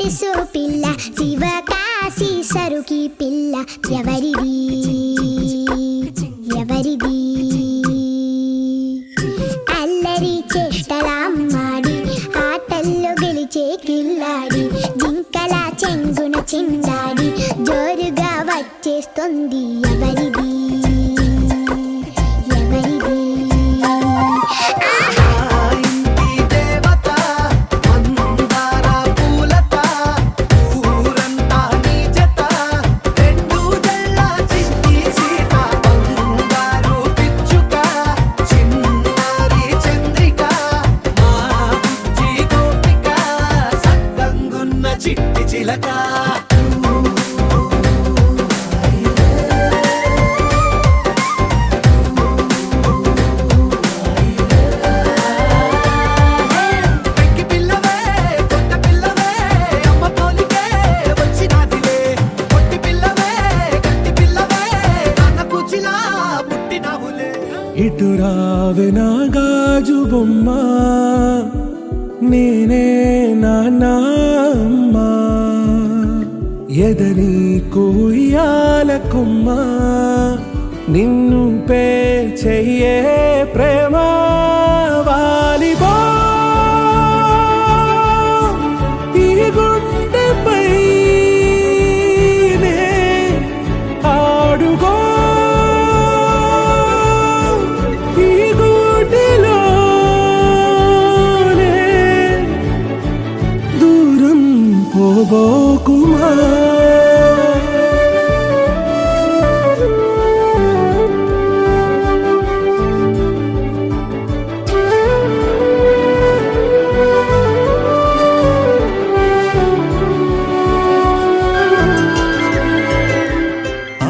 తెలుసు పిల్ల శివకాశి సరుకి పిల్ల ఎవరిది ఎవరిది అల్లరి చేష్టలామ్మాడి ఆటల్లో గెలిచే కిల్లాడి జింకల చెంగున చిందాడి జోరుగా వచ్చేస్తుంది ఎవరిది ఎవరిది చిట్టి చిలక పెంకి పిల్లవే కొత్త పిల్లవే అమ్మ పోలికే వచ్చినాదిలే కొట్టి పిల్లవే గట్టి పిల్లవే నాన్న కూచిలా పుట్టినావులే ఇటు రావే నా గాజు బొమ్మ నేనే నాన్నమ్మ ఎదని కోయాల కొమ్మ నిన్ను పే చెయ్యే ప్రేమ వాలిబో ఈ గుండెపై ఆడుగో ఈ గుడిలో దూరం పోబోకుమా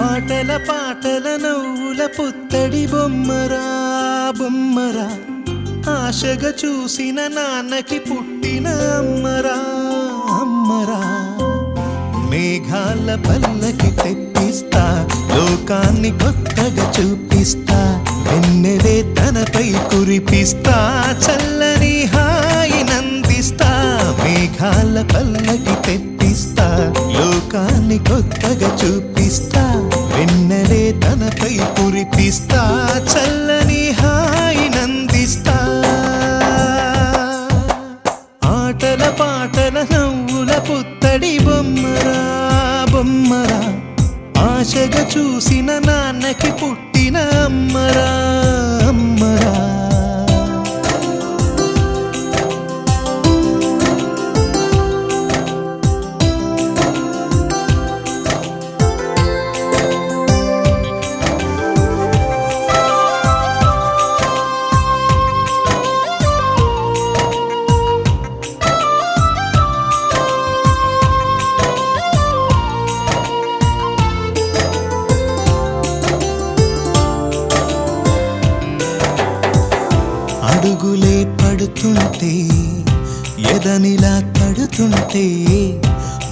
ఆటల పాటల నవ్వుల పుత్తడి బొమ్మరా బొమ్మరా ఆశగా చూసిన నాన్నకి పుట్టిన అమ్మరా అమ్మరా మేఘాల పల్లకి తెప్పిస్తా లోకాన్ని కొత్తగా చూపిస్తా వెన్నెలే తనపై కురిపిస్తా చల్లని హాయి నందిస్తా మేఘాల పల్లకి తెప్పిస్తా లోకాన్ని కొత్తగా చూపిస్తా వెన్నెలే తనపై కురిపిస్తా చల్లని హాయి నందిస్తా ఆటల పాటల నవ్వుల పుత్తడి బొమ్మరా బొమ్మరా ఆశగా చూసిన నాన్నకి పుట్టిన అమ్మరా అమ్మరా అడుగులే పడుతుంటే ఎదనిలా తడుతుంటే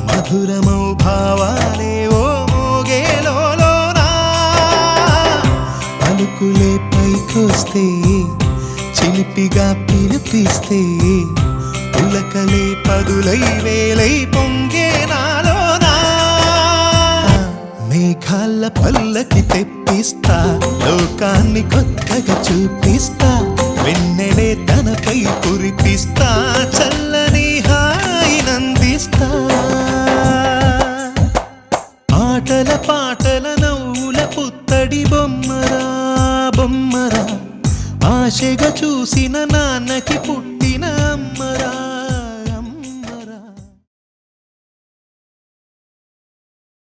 మధురమౌ భావాలే ఓ మోగేలోనా పలుకులే పైకొస్తే చిలిపిగా పిలిపిస్తే పులకలే పదులై వేలై పొంగే నాలోనా మేఘాల పల్లకి తెప్పిస్తా లోకాన్ని కొత్తగా చూపిస్తా వెన్నెలే తనపై కురిపిస్తా చల్లని హాయి నందిస్తా ఆటల పాటల నవ్వుల పుత్తడి బొమ్మరా బొమ్మరా ఆశగా చూసిన నాన్నకి పుట్టిన అమ్మరా